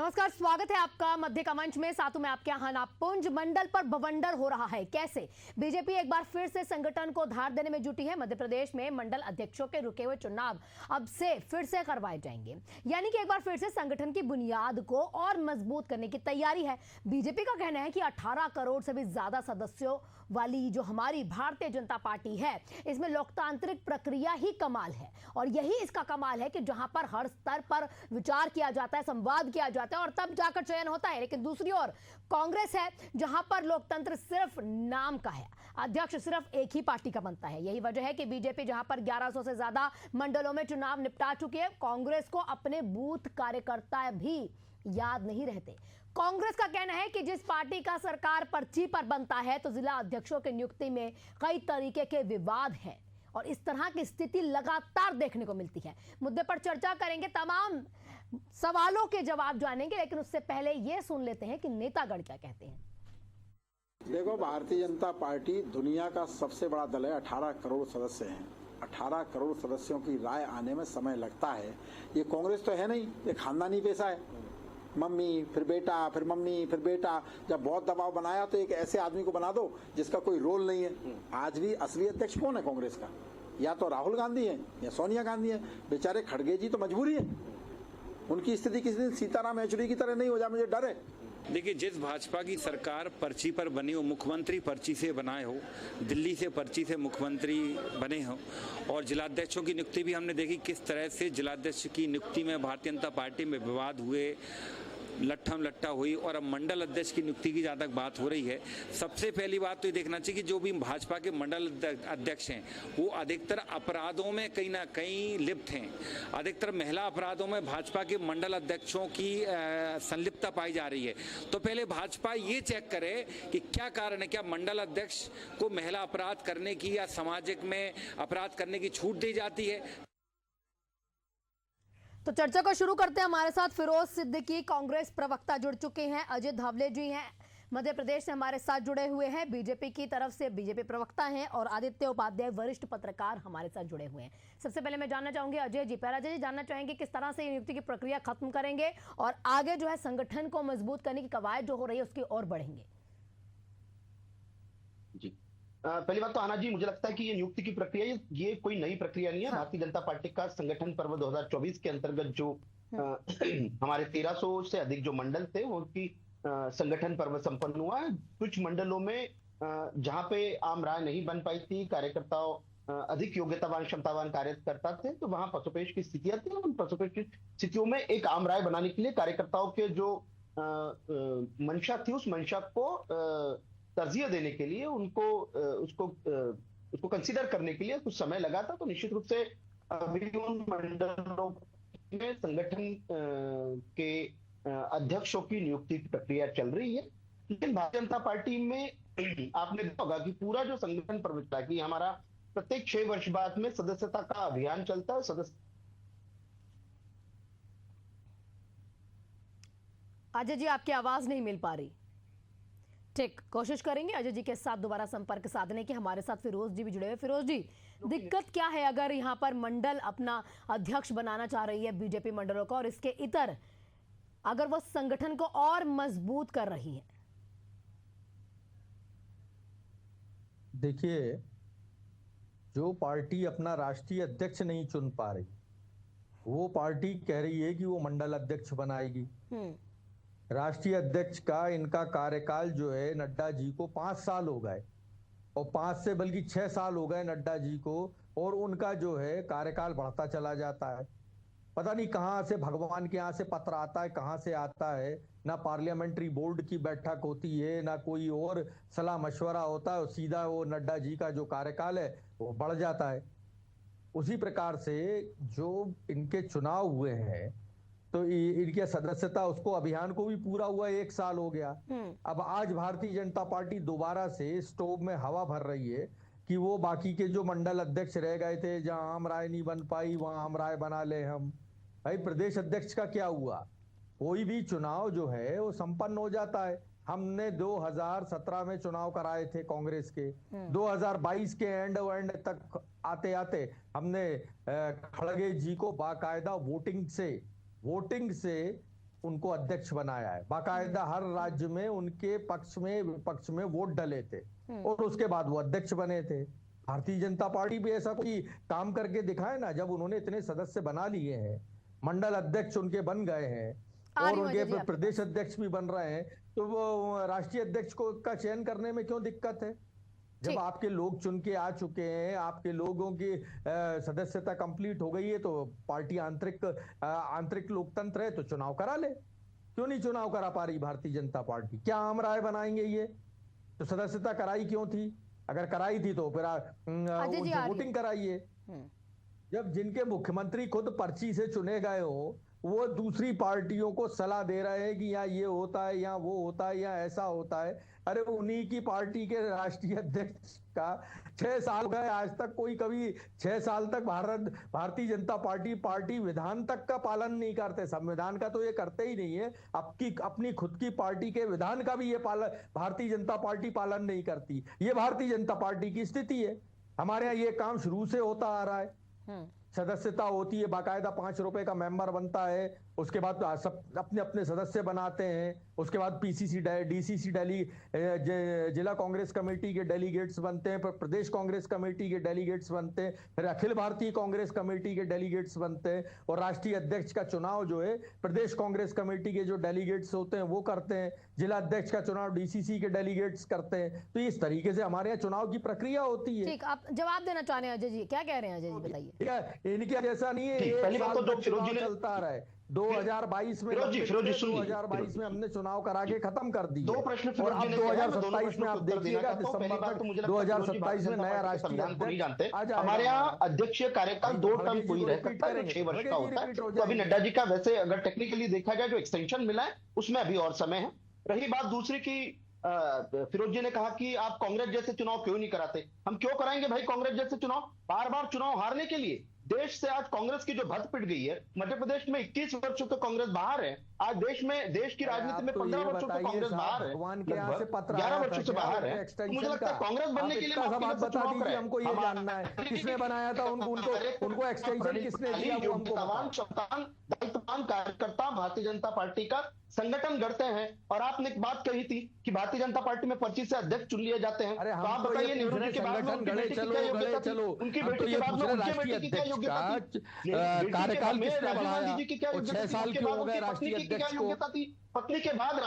नमस्कार, स्वागत है आपका मध्य का मंच में। साथ में आपके यहाँ नापुंज मंडल पर बवंडर हो रहा है। कैसे बीजेपी एक बार फिर से संगठन को धार देने में जुटी है। मध्य प्रदेश में मंडल अध्यक्षों के रुके हुए चुनाव अब से फिर से करवाए जाएंगे, यानी कि एक बार फिर से संगठन की बुनियाद को और मजबूत करने की तैयारी है। बीजेपी का कहना है कि 18 करोड़ से भी ज्यादा सदस्यों वाली जो हमारी भारतीय जनता पार्टी है, इसमें लोकतांत्रिक प्रक्रिया ही कमाल है और यही इसका कमाल है कि जहां पर हर स्तर पर विचार किया जाता है, संवाद किया जाता है और तब जाकर चयन होता है। लेकिन दूसरी ओर कांग्रेस है जहां पर लोकतंत्र सिर्फ नाम का है, अध्यक्ष सिर्फ एक ही पार्टी का बनता है। यही वजह है कि बीजेपी जहां पर 1100 से ज्यादा मंडलों में चुनाव निपटा चुकी है, कांग्रेस को अपने बूथ कार्यकर्ता भी याद नहीं रहते। कांग्रेस का कहना है कि जिस पार्टी का सरकार पर्ची पर बनता है तो जिला अध्यक्षों की नियुक्ति में कई तरीके के विवाद हैं और इस तरह की स्थिति लगातार देखने को मिलती है। मुद्दे पर चर्चा करेंगे, तमाम सवालों के जवाब जानेंगे, लेकिन उससे पहले यह सुन लेते हैं कि नेतागण क्या कहते हैं। देखो, भारतीय जनता पार्टी दुनिया का सबसे बड़ा दल है। 18 करोड़ सदस्य हैं। 18 करोड़ सदस्यों की राय आने में समय लगता है। ये कांग्रेस तो है नहीं, ये खानदानी पेशा है। मम्मी फिर बेटा, फिर मम्मी फिर बेटा। जब बहुत दबाव बनाया तो एक ऐसे आदमी को बना दो जिसका कोई रोल नहीं है। आज भी असली अध्यक्ष कौन है कांग्रेस का? या तो राहुल गांधी है या सोनिया गांधी है। बेचारे खड़गे जी तो मजबूरी है, उनकी स्थिति किसी दिन सीताराम येचुरी की तरह नहीं हो जाए, मुझे डर है। देखिए, जिस भाजपा की सरकार पर्ची पर बनी हो, मुख्यमंत्री पर्ची से बनाए हो, दिल्ली से पर्ची से मुख्यमंत्री बने हो और जिलाध्यक्षों की नियुक्ति भी हमने देखी किस तरह से जिलाध्यक्ष की नियुक्ति में भारतीय जनता पार्टी में विवाद हुए, लट्ठम लट्टा हुई और अब मंडल अध्यक्ष की नियुक्ति की जहाँ तक बात हो रही है, सबसे पहली बात तो ये देखना चाहिए कि जो भी भाजपा के मंडल अध्यक्ष हैं वो अधिकतर अपराधों में कहीं ना कहीं लिप्त हैं। अधिकतर महिला अपराधों में भाजपा के मंडल अध्यक्षों की संलिप्तता पाई जा रही है। तो पहले भाजपा ये चेक करे कि क्या कारण है, क्या मंडल अध्यक्ष को महिला अपराध करने की या सामाजिक में अपराध करने की छूट दी जाती है। तो चर्चा को शुरू करते हैं। हमारे साथ फिरोज सिद्दीकी कांग्रेस प्रवक्ता जुड़ चुके हैं, अजय धावले जी हैं मध्य प्रदेश से हमारे साथ जुड़े हुए हैं, बीजेपी की तरफ से बीजेपी प्रवक्ता हैं, और आदित्य उपाध्याय वरिष्ठ पत्रकार हमारे साथ जुड़े हुए हैं। सबसे पहले मैं जानना चाहूंगी अजय जी, पहला अजय जी जानना चाहेंगे किस तरह से नियुक्ति की प्रक्रिया खत्म करेंगे और आगे जो है संगठन को मजबूत करने की कवायद जो हो रही है उसकी ओर बढ़ेंगे। जी, पहली बात तो आना जी, मुझे लगता है कि ये नियुक्ति की प्रक्रिया ये कोई नई प्रक्रिया नहीं है। भारतीय जनता पार्टी का संगठन पर्व 2024 के अंतर्गत जो हमारे 1300 से अधिक जो मंडल थे उनकी संगठन पर्व संपन्न हुआ है। कुछ मंडलों में जहां पे आम राय नहीं बन पाई थी, कार्यकर्ताओं अधिक योग्यतावान क्षमतावान कार्यकर्ता थे, तो वहां पसोपेश की स्थितियां थी। उन पसोपेश की स्थितियों में एक आम राय बनाने के लिए कार्यकर्ताओं के जो मंशा थी, उस मंशा को तरजीह देने के लिए उसको कंसीडर करने के लिए कुछ समय लगा था। तो निश्चित रूप से अभी उन मंडलों में संगठन के अध्यक्षों की नियुक्ति की प्रक्रिया चल रही है। लेकिन भारतीय जनता पार्टी में आपने देखा होगा कि पूरा जो संगठन प्रवक्ता की हमारा प्रत्येक 6 वर्ष बाद में सदस्यता का अभियान चलता है। अजय जी आपकी आवाज नहीं मिल पा रही। ठीक, कोशिश करेंगे अजय जी के साथ दोबारा संपर्क साधने की। हमारे साथ फिरोज जी भी जुड़े हुए। फिरोज जी, दिक्कत क्या है अगर यहाँ पर मंडल अपना अध्यक्ष बनाना चाह रही है बीजेपी मंडलों को, और इसके इतर अगर वह संगठन को और मजबूत कर रही है? देखिए, जो पार्टी अपना राष्ट्रीय अध्यक्ष नहीं चुन पा रही, वो पार्टी कह रही है कि वो मंडल अध्यक्ष बनाएगी। राष्ट्रीय अध्यक्ष का इनका कार्यकाल जो है, नड्डा जी को 5 साल हो गए और 5 से बल्कि 6 साल हो गए नड्डा जी को, और उनका जो है कार्यकाल बढ़ता चला जाता है। पता नहीं कहां से भगवान के यहाँ से पत्र आता है, कहां से आता है। ना पार्लियामेंट्री बोर्ड की बैठक होती है, ना कोई और सलाह मशवरा होता है, और सीधा वो नड्डा जी का जो कार्यकाल है वो बढ़ जाता है। उसी प्रकार से जो इनके चुनाव हुए हैं तो इनकी सदस्यता, उसको अभियान को भी पूरा हुआ 1 साल हो गया। अब आज भारतीय जनता पार्टी दोबारा से स्टोव में हवा भर रही है कि वो बाकी के जो मंडल अध्यक्ष रह गए थे, जहां आम राय नहीं बन पाई वहां आम राय बना ले हम। भाई, प्रदेश अध्यक्ष का क्या हुआ? कोई भी चुनाव जो है वो संपन्न हो जाता है। हमने 2017 में चुनाव कराए थे कांग्रेस के, 2022 के एंड तक आते आते हमने खड़गे जी को बाकायदा वोटिंग से उनको अध्यक्ष बनाया है। बाकायदा हर राज्य में उनके पक्ष में विपक्ष में वोट डले थे और उसके बाद वो अध्यक्ष बने थे। भारतीय जनता पार्टी भी ऐसा कोई काम करके दिखाए ना, जब उन्होंने इतने सदस्य बना लिए हैं, मंडल अध्यक्ष उनके बन गए हैं और उनके प्रदेश अध्यक्ष भी बन रहे हैं, तो वो राष्ट्रीय अध्यक्ष को का चयन करने में क्यों दिक्कत है? जब आपके लोग चुन के आ चुके हैं, आपके लोगों की सदस्यता कंप्लीट हो गई है, तो पार्टी आंतरिक लोकतंत्र है, तो चुनाव करा ले। क्यों नहीं चुनाव करा पा रही भारतीय जनता पार्टी? क्या आम राय बनाएंगे ये? तो सदस्यता कराई क्यों थी? अगर कराई थी तो फिर वोटिंग कराइए। जब जिनके मुख्यमंत्री खुद पर्ची से चुने गए हो, वो दूसरी पार्टियों को सलाह दे रहे हैं कि यहाँ ये होता है, यहाँ वो होता है, यहाँ ऐसा होता है। अरे उन्हीं की पार्टी के राष्ट्रीय अध्यक्ष का 6 साल गए, आज तक कोई कभी 6 साल तक भारतीय जनता पार्टी विधान तक का पालन नहीं करते। संविधान का तो ये करते ही नहीं है, अपनी खुद की पार्टी के विधान का भी ये भारतीय जनता पार्टी पालन नहीं करती। ये भारतीय जनता पार्टी की स्थिति है। हमारे यहाँ ये काम शुरू से होता आ रहा है। सदस्यता होती है, बाकायदा 5 रुपए का मेंबर बनता है, उसके बाद सब अपने अपने सदस्य बनाते हैं, उसके बाद पीसीसी डीसीसी जिला कांग्रेस कमेटी के डेलीगेट्स बनते हैं, फिर प्रदेश कांग्रेस कमेटी के डेलीगेट्स बनते हैं, फिर अखिल भारतीय कांग्रेस कमेटी के डेलीगेट्स बनते हैं, और राष्ट्रीय अध्यक्ष का चुनाव जो है प्रदेश कांग्रेस कमेटी के जो डेलीगेट्स होते हैं वो करते हैं, जिला अध्यक्ष का चुनाव डीसीसी के डेलीगेट्स करते हैं। तो इस तरीके से हमारे यहाँ चुनाव की प्रक्रिया होती है। ठीक, आप जवाब देना चाह रहे हैं अजय जी, क्या कह रहे हैं अजय जी, बताइए। इनके जैसा नहीं है, पहली बात तो जो फिरोज जी ने चलता रहा है 2022 में, 2022 में हमने चुनाव करा के खत्म कर दिए। 2 प्रश्न और अब 2027 में आप देखिएगा दिसंबर तक 2027 में नया राष्ट्रीय अध्यक्ष। हमारे यहाँ अध्यक्षीय कार्यकाल 2 टर्म कोई रह सकता है, 6 वर्ष का होता है। तो अभी नड्डा जी का वैसे अगर टेक्निकली देखा जाए जो एक्सटेंशन मिला है उसमें अभी और समय है। रही बात दूसरी की फिरोज जी ने कहा कि आप कांग्रेस जैसे चुनाव क्यों नहीं कराते। हम क्यों कराएंगे भाई कांग्रेस जैसे चुनाव? बार बार चुनाव हारने के लिए देश से आज कांग्रेस की जो भत पिट गई है। मध्य प्रदेश में 21 वर्षों तो कांग्रेस बाहर है। आज देश की राजनीति में 15 वर्षों से कांग्रेस बाहर है, 11 वर्षों से बाहर है। मुझे लगता है कांग्रेस बनने के लिए बता दीजिए, हमको ये जानना है किसने बनाया था उनको एक्सटेंशन किसने दिया, वो हमको। दायित्ववान कार्यकर्ता भारतीय जनता पार्टी का संगठन गढ़ते हैं। और आपने एक बात कही थी कि भारतीय जनता पार्टी में पर्ची से अध्यक्ष चुन लिए जाते हैं। अरे तो आप बताइए नेहरू जी के बाद में उनकी बेटी की क्या योग्यता थी? उनकी बेटी के बाद में उनकी बेटी की क्या योग्यता थी? कार्यकाल किसने राजीव गांधी जी की क्या बढ़ाया? 6 साल की हो गए राष्ट्रीय अध्यक्ष को। पत्नी के बाद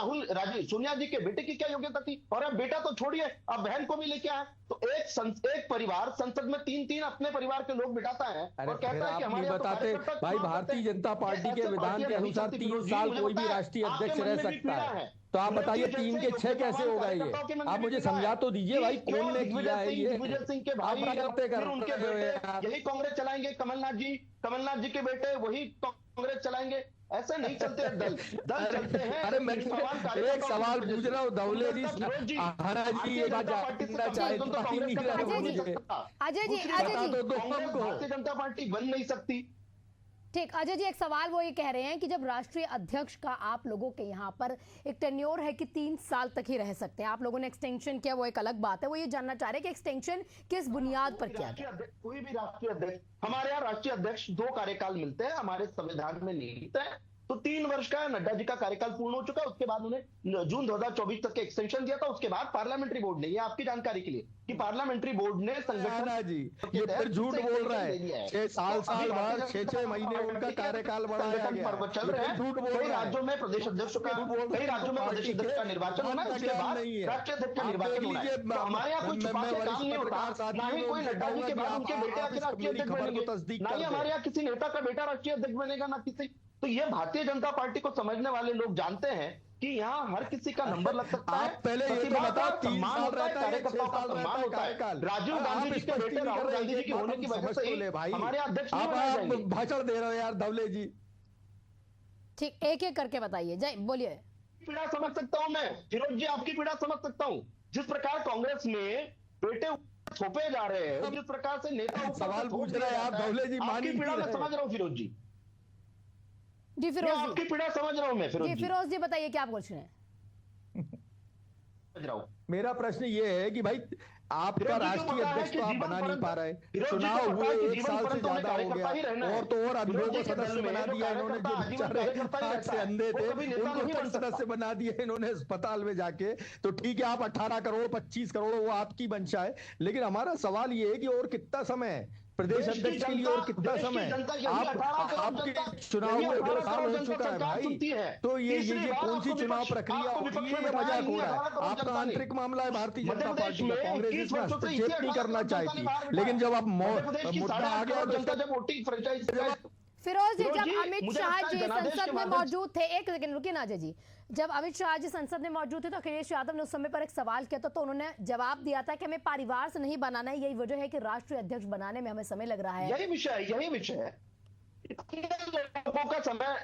सोनिया जी के बेटे की क्या योग्यता थी? और अब बेटा तो छोड़िए, अब बहन को भी लेके आए। तो एक परिवार संसद में 3 अपने परिवार के लोग बिठाता है और कहता है कि हमारे बताते भाई भारतीय जनता पार्टी के विधान के अनुसार 3 साल कोई भी राष्ट्रीय अध्यक्ष रह सकता है। तो आप बताइए 3 के 6 कैसे हो गए ये? आप मुझे समझा तो दीजिए भाई, कौन ने किया है ये? दिग्विजय सिंह के भाई उनके बेटे यही कांग्रेस चलाएंगे। कमलनाथ जी के बेटे वही कांग्रेस चलाएंगे। ऐसे नहीं चलते दल चलते हैं। अरे मैं एक सवाल पूछ रहा हूँ धवले जी, भारतीय जनता पार्टी बन नहीं सकती। ठीक, अजय जी एक सवाल वो ये कह रहे हैं कि जब राष्ट्रीय अध्यक्ष का आप लोगों के यहाँ पर एक टेन्योर है कि 3 साल तक ही रह सकते हैं, आप लोगों ने एक्सटेंशन किया, वो एक अलग बात है। वो ये जानना चाह रहे हैं कि एक्सटेंशन किस बुनियाद पर किया गया? कोई भी राष्ट्रीय अध्यक्ष, हमारे यहाँ राष्ट्रीय अध्यक्ष 2 कार्यकाल मिलते हैं, हमारे संविधान में निहित है। तो 3 वर्ष का नड्डा जी का कार्यकाल पूर्ण हो चुका है। उसके बाद उन्हें जून 2024 तक के एक्सटेंशन दिया था। उसके बाद पार्लियामेंट्री बोर्ड ने, ये आपकी जानकारी के लिए, कि पार्लियामेंट्री बोर्ड ने संगठन जी ये फिर झूठ बोल रहा है। 6 साल बाद 6 महीने उनका कार्यकाल बढ़ाया गया। पर्व चल रहे हैं। कई राज्यों में प्रदेश अध्यक्ष का निर्वाचन होना है, उसके बाद राष्ट्रीय अध्यक्ष का निर्वाचन होना है। तो हमारे यहाँ कोई छुपा के काम नहीं होता। ना ही कोई नड्डा जी के बाद उनके बेटे राष्ट्रीय अध्यक्ष बनेंगे, ना ही हमारे यहाँ किसी नेता का बेटा राष्ट्रीय अध्यक्ष बनेगा, ना किसी। तो ये भारतीय जनता पार्टी को समझने वाले लोग जानते हैं कि यहाँ हर किसी का नंबर लग सकता है। पहले ये तो बताओ, 3 साल रहता है, कार्यकर्ताओं का सम्मान होता है। राजीव गांधी जी के बेटे राहुल गांधी जी की होने की वजह से हमारे अध्यक्ष नहीं बनाए जाएंगे। भाषण दे रहे हो यार धवले जी। ठीक, एक करके बताइए, जय बोलिए। पीड़ा समझ सकता हूं मैं फिरोज जी, आपकी पीड़ा समझ सकता हूं। जिस प्रकार कांग्रेस में बेटे थोपे जा रहे हैं, जिस प्रकार से नेता सवाल पूछ रहे हैं आप धवले जी, आपकी पीड़ा मैं समझ रहा हूँ फिरोज जी। जी फिरोज जी, आपकी पीड़ा समझ रहा हूं मैं फिरोज जी। फिरोज जी बताइए क्या पूछ रहे हैं? समझ रहा हूं। मेरा प्रश्न ये है कि भाई आपका राष्ट्रीय अध्यक्ष तो आप बना नहीं पा रहे, चुनाव हुए 1 साल से ज्यादा हो गया, और तो और अंधों को सदस्य बना दिया इन्होंने, जो बेचारे आंख से अंधे थे उनको तक सदस्य बना दिए इन्होंने अस्पताल में जाके। तो ठीक है, आप 18 करोड़ 25 करोड़ वो आपकी मंशा है, लेकिन हमारा सवाल ये है कि और कितना समय है प्रदेश अध्यक्ष के लिए, और कितना समय आपके चुनाव हुए 2 साल हो चुका है भाई। तो ये कौन सी चुनाव प्रक्रिया होती है, ये मजाक हो रहा है। आपका आंतरिक मामला है भारतीय जनता पार्टी का, कांग्रेस इसमें हस्तक्षेप नहीं करना चाहती, लेकिन जब आप मुद्दा आ गया जब वोटिंग फ्रेंचाइज फिरोज जी, जब अमित शाह जी संसद में मौजूद थे, एक सेकंड रुकिए ना अजय जी, जब अमित शाह जी संसद में मौजूद थे तो अखिलेश यादव ने उस समय पर एक सवाल किया था, तो उन्होंने जवाब दिया था कि हमें परिवार से नहीं बनाना है, यही वजह है कि राष्ट्रीय अध्यक्ष बनाने में हमें समय लग रहा है। यही विषय है।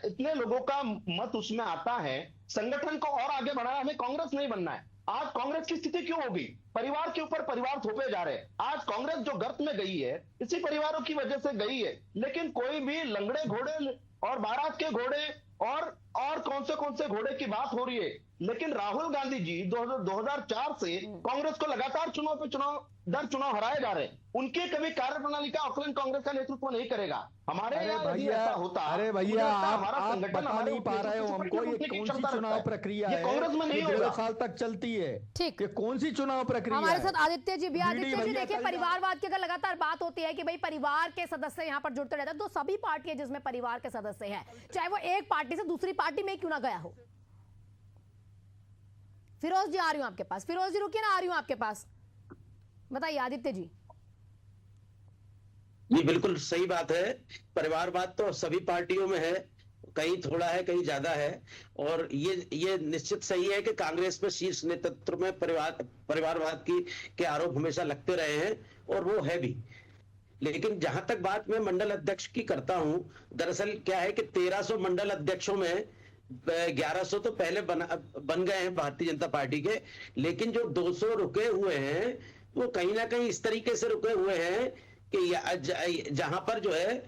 इतने लोगों का मत उसमें आता है, संगठन को और आगे बढ़ाना, हमें कांग्रेस नहीं बनना है। आज कांग्रेस की स्थिति क्यों होगी? परिवार के ऊपर परिवार थोपे जा रहे हैं। आज कांग्रेस जो गर्त में गई है इसी परिवारों की वजह से गई है, लेकिन कोई भी लंगड़े घोड़े और बारात के घोड़े और कौन से घोड़े की बात हो रही है। लेकिन राहुल गांधी जी 2004 से कांग्रेस को लगातार चुनाव हराए जा रहे हैं। उनके कभी कार्यप्रणाली का आकलन कांग्रेस का नेतृत्व नहीं करेगा। हमारे भैया, अरे भैया, आप बता नहीं पा रहे हो हमको ये कौन सी चुनाव प्रक्रिया है, कांग्रेस में नहीं 2 साल तक चलती है। ठीक, ये कौन सी चुनाव प्रक्रिया है? हमारे साथ आदित्य जी भी। आदित्य जी देखिए, परिवारवाद की अगर लगातार बात होती है कि भाई परिवार के सदस्य यहाँ पर जुड़ते रहते हैं, तो सभी पार्टियां जिसमें परिवार के सदस्य हैं, चाहे वो एक पार्टी से दूसरी पार्टी में क्यों ना गया हो। फिरोज जी आ रही हूं आपके पास, फिरोज जी रुकिए ना, आ रही हूं आपके पास, बताइए आदित्य जी। जी बिल्कुल सही बात है, परिवारवाद तो सभी पार्टियों में है, कहीं थोड़ा है कहीं ज्यादा है, और ये निश्चित सही है कि कांग्रेस में शीर्ष नेतृत्व में परिवारवाद के आरोप हमेशा लगते रहे हैं, और वो है भी। लेकिन जहां तक बात मैं मंडल अध्यक्ष की करता हूं, दरअसल क्या है कि 1300 मंडल अध्यक्षों में 1100 तो पहले बन गए हैं भारतीय जनता पार्टी के, लेकिन जो 200 रुके हुए हैं वो कहीं ना कहीं इस तरीके से रुके हुए हैं कि जहां पर जो है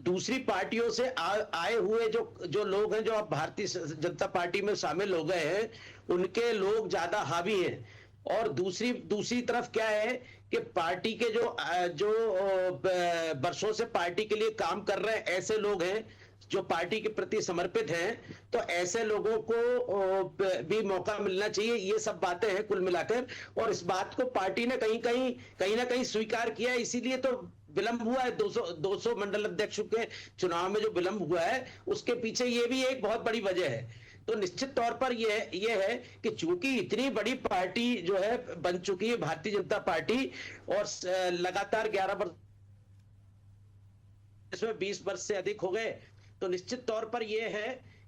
दूसरी पार्टियों से आए हुए जो लोग हैं, जो अब भारतीय जनता पार्टी में शामिल हो गए हैं, उनके लोग ज्यादा हावी हैं। और दूसरी तरफ क्या है कि पार्टी के जो वर्षों से पार्टी के लिए काम कर रहे हैं ऐसे लोग हैं जो पार्टी के प्रति समर्पित हैं, तो ऐसे लोगों को भी मौका मिलना चाहिए। ये सब बातें हैं कुल मिलाकर, और इस बात को पार्टी ने कहीं ना कहीं स्वीकार किया है, इसीलिए तो विलंब हुआ है। 200 मंडल अध्यक्षों के चुनाव में जो विलंब हुआ है उसके पीछे ये भी एक बहुत बड़ी वजह है। तो निश्चित तौर पर ये है कि चूंकि इतनी बड़ी पार्टी जो है बन चुकी है भारतीय जनता पार्टी, और लगातार 11 वर्ष, इसमें 20 वर्ष से अधिक हो गए, तो निश्चित तौर पर यह है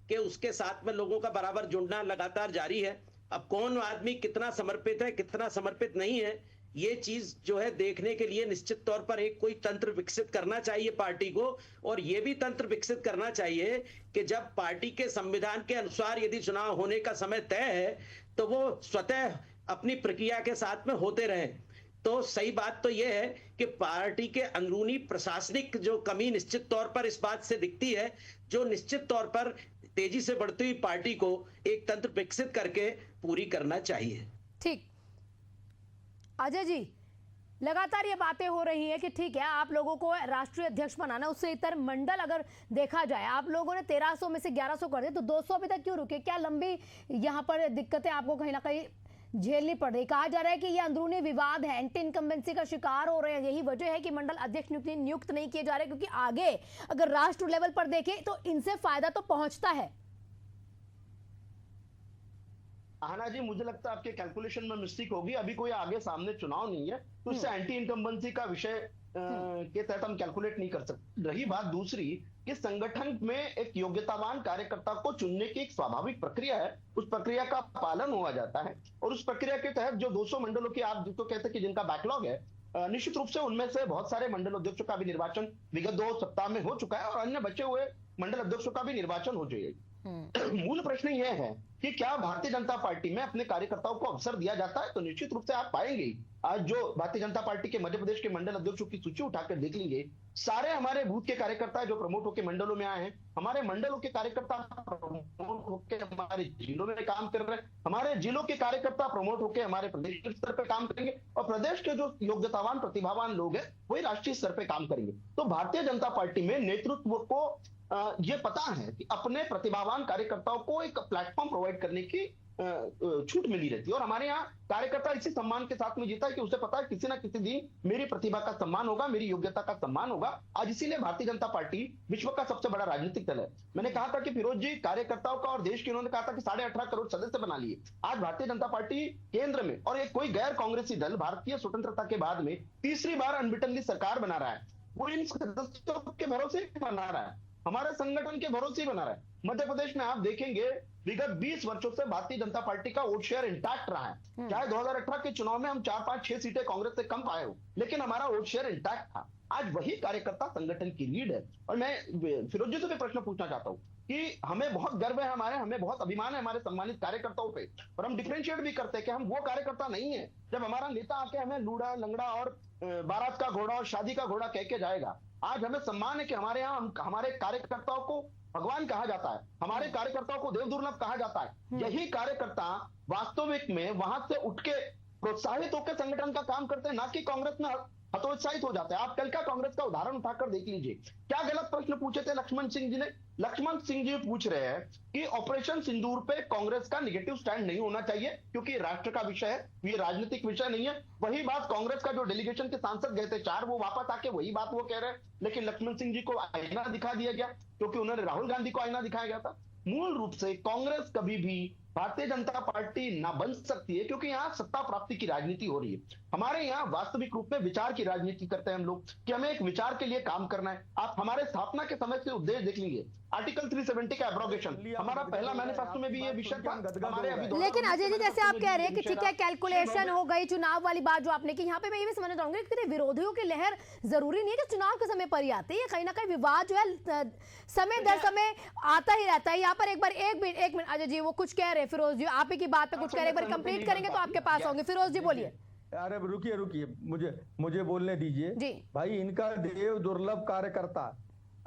कि उसके साथ में लोगों का बराबर जुड़ना लगातार जारी है। अब कौन आदमी कितना समर्पित है कितना समर्पित नहीं है, ये चीज जो है देखने के लिए निश्चित तौर पर एक कोई तंत्र विकसित करना चाहिए पार्टी को, और ये भी तंत्र विकसित करना चाहिए कि जब पार्टी के संविधान के अनुसार यदि चुनाव होने का समय तय है तो वो स्वतः अपनी प्रक्रिया के साथ में होते रहे। तो सही बात तो यह है कि पार्टी के अंदरूनी प्रशासनिक जो कमी निश्चित तौर पर इस बात से दिखती है, जो निश्चित तौर पर तेजी से बढ़ती हुई पार्टी को एक तंत्र विकसित करके पूरी करना चाहिए। ठीक, अजय जी, लगातार ये बातें हो रही हैं कि ठीक है आप लोगों को राष्ट्रीय अध्यक्ष बनाना, उससे इतर मंडल अगर देखा जाए, आप लोगों ने 1300 में से 1100 कर दिए, तो 200 अभी तक क्यों रुके? क्या लंबी यहाँ पर दिक्कतें आपको कहीं ना कहीं झेलनी पड़ रही? कहा जा रहा है कि ये अंदरूनी विवाद है, एंटी इनकम्बेंसी का शिकार हो रहे हैं, यही वजह है कि मंडल अध्यक्ष नियुक्त नहीं किए जा रहे, क्योंकि आगे अगर राष्ट्र लेवल पर देखें तो इनसे फायदा तो पहुंचता है। आहना जी, मुझे लगता है आपके कैलकुलेशन में मिस्टेक होगी। अभी कोई आगे सामने चुनाव नहीं है, तो इससे एंटी इनकम्बेंसी का विषय के तहत हम कैलकुलेट नहीं कर सकते। रही बात दूसरी कि संगठन में एक योग्यतावान कार्यकर्ता को चुनने की एक स्वाभाविक प्रक्रिया है, उस प्रक्रिया का पालन हुआ जाता है, और उस प्रक्रिया के तहत जो 200 मंडलों की आप जिसको कहते हैं कि जिनका बैकलॉग है, निश्चित रूप से उनमें से बहुत सारे मंडल अध्यक्षों का भी निर्वाचन विगत 2 सप्ताह में हो चुका है, और अन्य बचे हुए मंडल अध्यक्षों का भी निर्वाचन हो जाएगा। मूल प्रश्न यह है कि क्या भारतीय जनता पार्टी में अपने कार्यकर्ताओं को अवसर दिया जाता है? तो निश्चित रूप से आप पाएंगे आज जो भारतीय जनता पार्टी के मध्य प्रदेश के मंडल अध्यक्षों की सूची उठाकर देख लीजिए, सारे हमारे बूथ के कार्यकर्ता जो प्रमोट होकर मंडलों में आए हैं, हमारे मंडलों के कार्यकर्ता प्रमोट होकर हमारे जिलों में काम कर रहे हैं, हमारे जिलों के कार्यकर्ता प्रमोट होकर हमारे प्रदेश स्तर पर काम करेंगे और प्रदेश के जो योग्यतावान प्रतिभावान लोग हैं वही राष्ट्रीय स्तर पर काम करेंगे। तो भारतीय जनता पार्टी में नेतृत्व को ये पता है कि अपने प्रतिभावान कार्यकर्ताओं को एक प्लेटफॉर्म प्रोवाइड करने की छूट मिली रहती है और हमारे यहाँ कार्यकर्ता इसी सम्मान के साथ में जीता है कि उसे पता है किसी ना किसी दिन मेरी प्रतिभा का सम्मान होगा, मेरी योग्यता का सम्मान होगा। आज इसीलिए भारतीय जनता पार्टी विश्व का सबसे बड़ा राजनीतिक दल है। मैंने कहा था कि फिरोज जी कार्यकर्ताओं का और देश के, उन्होंने कहा था कि 18.5 करोड़ सदस्य बना लिए। आज भारतीय जनता पार्टी केंद्र में और एक कोई गैर कांग्रेसी दल भारतीय स्वतंत्रता के बाद में तीसरी बार अनबिटनली सरकार बना रहा है। वो इन सदस्यों के भरोसे बना रहा है, हमारे संगठन के भरोसे बना रहा है। मध्य प्रदेश में आप देखेंगे विगत 20 वर्षों से भारतीय जनता पार्टी का वोट शेयर इंटैक्ट रहा है। चाहे 2018 के चुनाव में हम 4, 5, 6 सीटें कांग्रेस से कम पाए हो, लेकिन हमारा वोट शेयर इंटैक्ट था। आज वही कार्यकर्ता संगठन की लीड है। और मैं फिरोज जी से भी प्रश्न पूछना चाहता हूं कि हमें बहुत गर्व है, हमें बहुत अभिमान है हमारे सम्मानित कार्यकर्ताओं पे, और हम डिफरेंशिएट भी करते हैं कि हम वो कार्यकर्ता नहीं है जब हमारा नेता आके हमें लूड़ा लंगड़ा और बारात का घोड़ा और शादी का घोड़ा कह के जाएगा। आज हमें सम्मान है कि हमारे यहाँ हमारे कार्यकर्ताओं को भगवान कहा जाता है, हमारे कार्यकर्ताओं को देव दुर्लभ कहा जाता है। यही कार्यकर्ता वास्तविक में वहां से उठ के प्रोत्साहित होकर संगठन का काम करते हैं, ना कि कांग्रेस में हतोत्साहित हो जाता है। आप कल का कांग्रेस का उदाहरण उठाकर देख लीजिए, क्या गलत प्रश्न पूछे थे लक्ष्मण सिंह जी ने। लक्ष्मण सिंह जी पूछ रहे हैं कि ऑपरेशन सिंदूर पे कांग्रेस का नेगेटिव स्टैंड नहीं होना चाहिए क्योंकि राष्ट्र का विषय है, ये राजनीतिक विषय नहीं है। वही बात कांग्रेस का जो डेलीगेशन के सांसद गए थे 4, वो वापस आके वही बात वो कह रहे हैं, लेकिन लक्ष्मण सिंह जी को आईना दिखा दिया गया क्योंकि उन्होंने राहुल गांधी को आईना दिखाया गया था। मूल रूप से कांग्रेस कभी भी भारतीय जनता पार्टी ना बन सकती है क्योंकि यहाँ सत्ता प्राप्ति की राजनीति हो रही है। हमारे यहाँ वास्तविक रूप में विचार की राजनीति करते हैं हम लोग कि हमें एक विचार के लिए काम करना है। आप हमारे स्थापना के समय से उद्देश्य देख लीजिए, आर्टिकल 370 का एब्रोगेशन, हमारा पहला मैनिफेस्टो में भी ये विषय था। हमारे अभी लेकिन अजय जी जैसे आप कह रहे हैं कि ठीक है कैलकुलेशन हो गई, चुनाव वाली बात जो आपने की, यहाँ पे मैं ये भी समझना चाहूंगी कि विरोधियों की लहर जरूरी नहीं है कि चुनाव के समय पर ही आती है, कहीं ना कहीं विवाद जो है समय दर समय आता ही रहता है। यहाँ पर एक मिनट अजय जी वो कुछ कह रहे हैं, फिरोज जी आप ही की बात पे कुछ कह रहे हैं, एक बार कंप्लीट करेंगे तो आपके पास होंगे। फिरोज जी बोलिए। अरे रुकिए मुझे बोलने दीजिए जी। भाई, इनका देव दुर्लभ कार्यकर्ता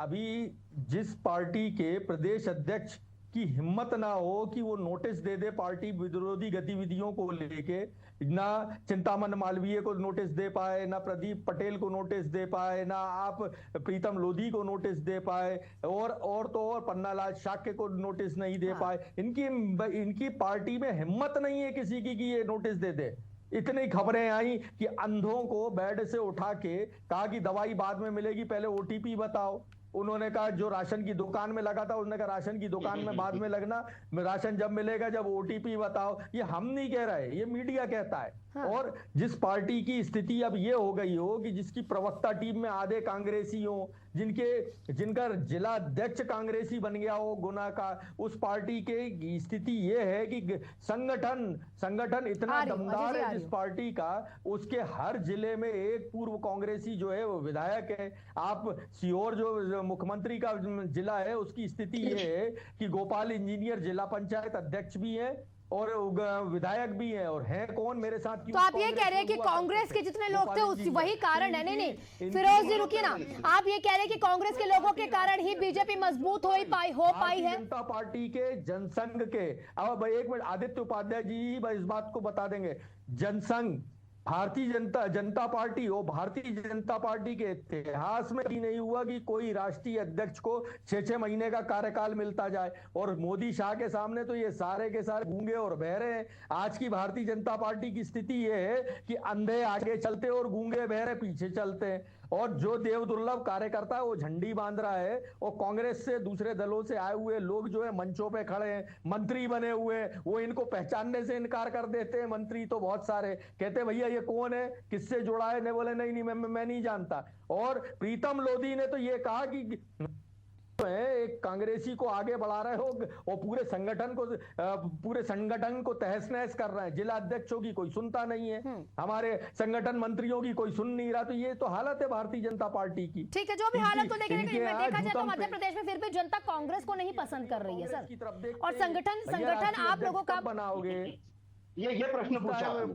अभी जिस पार्टी के प्रदेश अध्यक्ष की हिम्मत ना हो कि वो नोटिस दे दे पार्टी विरोधी गतिविधियों को लेके, ना चिंतामन मालवीय को नोटिस दे पाए, ना प्रदीप पटेल को नोटिस दे पाए, ना आप प्रीतम लोधी को नोटिस दे पाए, और तो और पन्नालाल शाक्य को नोटिस नहीं दे पाए। इनकी पार्टी में हिम्मत नहीं है किसी की कि ये नोटिस दे दे। इतनी खबरें आई कि अंधों को बेड से उठा के कहा कि दवाई बाद में मिलेगी, पहले ओटीपी बताओ। उन्होंने कहा जो राशन की दुकान में लगा था, उन्होंने कहा राशन की दुकान में बाद में लगना, राशन जब मिलेगा जब ओटीपी बताओ। ये हम नहीं कह रहे, ये मीडिया कहता है। हाँ। और जिस पार्टी की स्थिति अब ये हो गई हो कि जिसकी प्रवक्ता टीम में आधे कांग्रेसी हो, जिनका जिला अध्यक्ष कांग्रेसी बन गया हो गुना का, उस पार्टी की स्थिति ये है कि संगठन इतना दमदार है जिस पार्टी का, उसके हर जिले में एक पूर्व कांग्रेसी जो है वो विधायक है। आप सीहोर जो मुख्यमंत्री का जिला है उसकी स्थिति ये है कि गोपाल इंजीनियर जिला पंचायत अध्यक्ष भी है और विधायक भी है, और है कौन मेरे साथ। तो आप ये कह रहे हैं कि कांग्रेस के जितने लोग थे उस वही कारण है। नहीं फिरोज जी रुकिए ना, आप ये कह रहे हैं कि कांग्रेस के लोगों के कारण ही बीजेपी मजबूत हो पाई है। जनता पार्टी के जनसंघ के, अब एक मिनट आदित्य उपाध्याय जी इस बात को बता देंगे। जनसंघ भारतीय जनता पार्टी हो, भारतीय जनता पार्टी के इतिहास में ही नहीं हुआ कि कोई राष्ट्रीय अध्यक्ष को 6-6 महीने का कार्यकाल मिलता जाए, और मोदी शाह के सामने तो ये सारे के सारे गूंगे और बहरे हैं। आज की भारतीय जनता पार्टी की स्थिति ये है कि अंधे आगे चलते और गूंगे बहरे पीछे चलते हैं, और जो देव दुर्लभ कार्यकर्ता है वो झंडी बांध रहा है, और कांग्रेस से दूसरे दलों से आए हुए लोग जो है मंचों पे खड़े हैं, मंत्री बने हुए हैं, वो इनको पहचानने से इनकार कर देते हैं। मंत्री तो बहुत सारे कहते हैं भैया ये कौन है, किससे जुड़ा है, ने बोले नहीं मैं नहीं जानता। और प्रीतम लोधी ने तो ये कहा कि है एक कांग्रेसी को आगे बढ़ा रहे हो और पूरे संगठन को तहस नहस कर रहे हैं। जिला अध्यक्षों की कोई सुनता नहीं है, हमारे संगठन मंत्रियों की कोई सुन नहीं रहा। तो ये तो हालत है भारतीय जनता पार्टी की। ठीक है, जो भी हालत को देखा जाए तो मध्य प्रदेश में फिर भी जनता कांग्रेस को नहीं पसंद कर रही है सर। और संगठन आप लोगों का बनाओगे, ये प्रश्न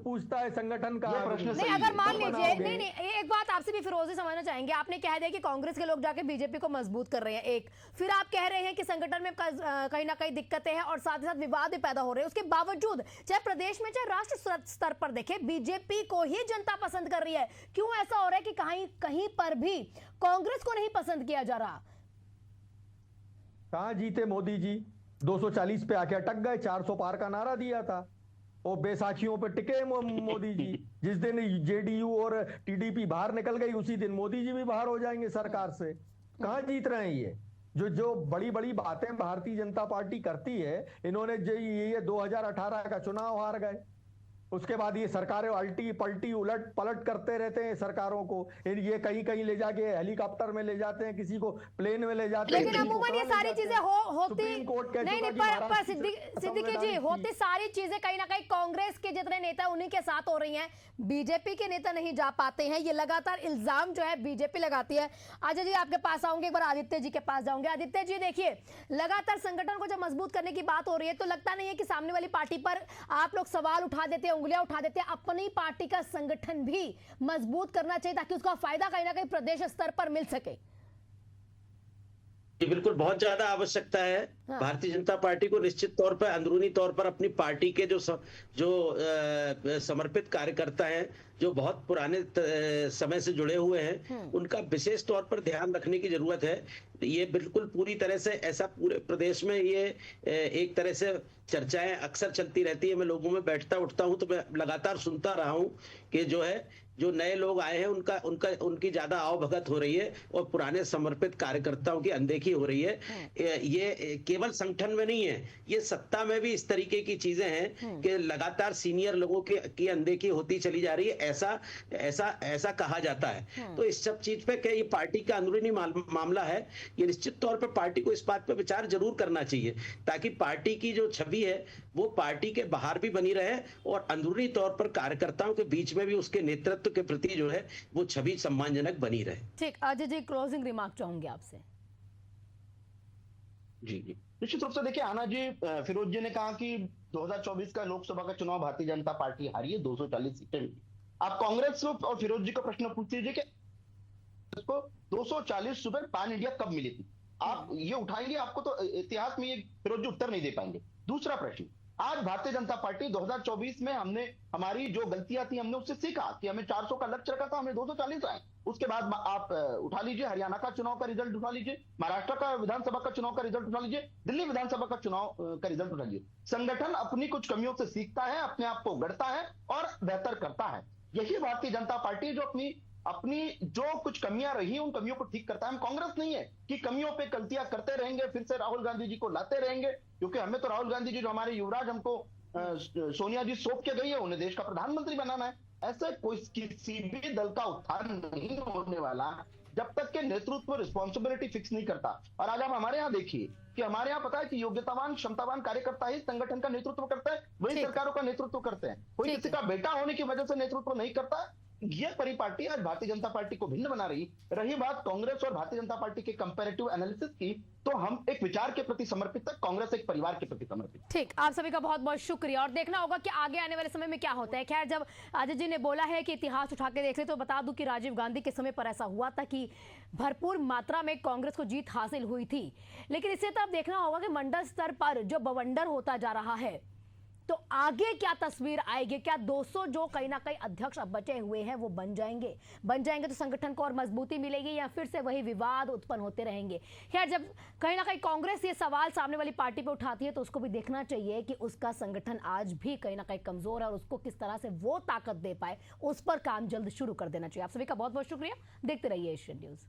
पूछता है संगठन का प्रश्न। नहीं, अगर मान लीजिए नहीं, एक बात आपसे भी फिरोजी समझना चाहेंगे। आपने कह दिया कि कांग्रेस के लोग जाके बीजेपी को मजबूत कर रहे हैं, एक फिर आप कह रहे हैं कि संगठन में कहीं ना कहीं दिक्कतें हैं और साथ ही साथ विवाद भी पैदा हो रहे हैं। उसके बावजूद चाहे प्रदेश में चाहे राष्ट्र स्तर पर देखे, बीजेपी को ही जनता पसंद कर रही है। क्यों ऐसा हो रहा है कि कहीं पर भी कांग्रेस को नहीं पसंद किया जा रहा? कहां जीते मोदी जी? 240 पे आके अटक गए, 400 पार का नारा दिया था, वो बैसाखियों पे टिके मोदी जी। जिस दिन जेडीयू और टीडीपी बाहर निकल गई उसी दिन मोदी जी भी बाहर हो जाएंगे सरकार से। कहां जीत रहे हैं ये? जो बड़ी बड़ी बातें भारतीय जनता पार्टी करती है, इन्होंने ये 2018 का चुनाव हार गए, उसके बाद ये सरकारें उल्टी पलटी उलट पलट करते रहते हैं सरकारों को। ये कहीं कहीं ले जाके हेलीकॉप्टर में ले जाते हैं, किसी को प्लेन में ले जाते हैं। लेकिन अमूमन ये सारी चीजें होती नहीं, पर सिद्दीकी जी, होती सारी चीजें कहीं ना कहीं कांग्रेस के जितने नेता उन्हीं के साथ हो रही हैं, बीजेपी के नेता नहीं जा पाते हैं। ये लगातार इल्जाम जो है बीजेपी लगाती है। अजय जी आपके पास आऊंगे, एक बार आदित्य जी के पास जाऊंगे। आदित्य जी देखिए, लगातार संगठन को जब मजबूत करने की बात हो रही है तो लगता नहीं है कि सामने वाली पार्टी पर आप लोग सवाल उठा देते हैं, उंगलियां उठा देते हैं? अपनी पार्टी का संगठन भी मजबूत करना चाहिए ताकि उसका फायदा कहीं ना कहीं प्रदेश स्तर पर मिल सके। बिल्कुल, बहुत ज्यादा आवश्यकता है। हाँ। भारतीय जनता पार्टी को निश्चित तौर पर अंदरूनी तौर पर अपनी पार्टी के जो समर्पित कार्यकर्ता हैं, जो बहुत पुराने समय से जुड़े हुए हैं, उनका विशेष तौर पर ध्यान रखने की जरूरत है। ये बिल्कुल पूरी तरह से ऐसा पूरे प्रदेश में ये एक तरह से चर्चाएं अक्सर चलती रहती है। मैं लोगों में बैठता उठता हूं तो मैं लगातार सुनता रहा हूं कि जो नए लोग आए हैं उनकी ज्यादा आवभगत हो रही है और पुराने समर्पित कार्यकर्ताओं की अनदेखी हो रही है। ये केवल संगठन में नहीं है, ये सत्ता में भी इस तरीके की चीजें हैं कि लगातार सीनियर लोगों की अनदेखी होती चली जा रही है, ऐसा कहा जाता है। तो इस सब चीज पे क्या ये पार्टी का अंदरूनी मामला है, ये निश्चित तौर पर पार्टी को इस बात पर विचार जरूर करना चाहिए ताकि पार्टी की जो छवि है वो पार्टी के बाहर भी बनी रहे और अंदरूनी तौर पर कार्यकर्ताओं के बीच में भी उसके नेतृत्व के प्रति जो है वो छवि सम्मानजनक बनी रहे। ठीक, अजय जी क्लोजिंग रिमार्क चाहूंगे आपसे। जी निश्चित रूप से देखिए आना जी, फिरोज जी ने कहा कि 2024 का लोकसभा का चुनाव भारतीय जनता पार्टी हारी है 240 सीटें। आप कांग्रेस और फिरोज जी को प्रश्न पूछ लीजिए कि इसको 240 सीटें पैन इंडिया कब मिली थी? आप ये उठाएंगे, आपको तो इतिहास में ये फिरोज जी उत्तर नहीं दे पाएंगे। दूसरा प्रश्न, आज भारतीय जनता पार्टी 2024 में हमने हमारी जो गलतियां थी हमने उससे सीखा कि हमें 400 का लक्ष्य रखा था, हमने 240 आए। उसके बाद आप उठा लीजिए हरियाणा का चुनाव का रिजल्ट उठा लीजिए, महाराष्ट्र का विधानसभा का चुनाव का रिजल्ट उठा लीजिए, दिल्ली विधानसभा का चुनाव का रिजल्ट उठा लीजिए। संगठन अपनी कुछ कमियों से सीखता है, अपने आप को गढ़ता है और बेहतर करता है। यही भारतीय जनता पार्टी जो अपनी जो कुछ कमियां रही उन कमियों को ठीक करता है। हम कांग्रेस नहीं है कि कमियों पे गलतियां करते रहेंगे, फिर से राहुल गांधी जी को लाते रहेंगे, क्योंकि हमें तो राहुल गांधी जी जो हमारे युवराज हमको सोनिया जी सौंप के गई है, उन्हें देश का प्रधानमंत्री बनाना है। ऐसे कोई किसी भी दल का उत्थान नहीं होने वाला जब तक के नेतृत्व रिस्पॉन्सिबिलिटी फिक्स नहीं करता। और आज आप हमारे यहाँ देखिए कि हमारे यहाँ पता है कि योग्यतावान क्षमतावान कार्यकर्ता ही संगठन का नेतृत्व करता है, वही सरकारों का नेतृत्व करते हैं। कोई किसी का बेटा होने की वजह से नेतृत्व नहीं करता। ये परिपाटी आज भारतीय जनता पार्टी को भिन्न बना रही बात कांग्रेस और भारतीय जनता पार्टी के कंपैरेटिव एनालिसिस की, तो हम एक विचार के प्रति समर्पित है, कांग्रेस एक परिवार के प्रति समर्पित। ठीक, आप सभी का बहुत बहुत शुक्रिया और देखना होगा कि आगे आने वाले समय में क्या होता है। खैर, जब अजय जी ने बोला है कि इतिहास उठा के देख ले, तो बता दूं कि राजीव गांधी के समय पर ऐसा हुआ था कि भरपूर मात्रा में कांग्रेस को जीत हासिल हुई थी। लेकिन इससे तब देखना होगा कि मंडल स्तर पर जो बवंडर होता जा रहा है तो आगे क्या तस्वीर आएगी। क्या 200 जो कहीं ना कहीं अध्यक्ष अब बचे हुए हैं वो बन जाएंगे तो संगठन को और मजबूती मिलेगी या फिर से वही विवाद उत्पन्न होते रहेंगे। खैर, जब कहीं ना कहीं कांग्रेस ये सवाल सामने वाली पार्टी पे उठाती है तो उसको भी देखना चाहिए कि उसका संगठन आज भी कहीं ना कहीं कमजोर है और उसको किस तरह से वो ताकत दे पाए, उस पर काम जल्द शुरू कर देना चाहिए। आप सभी का बहुत बहुत शुक्रिया। देखते रहिए एशियन न्यूज।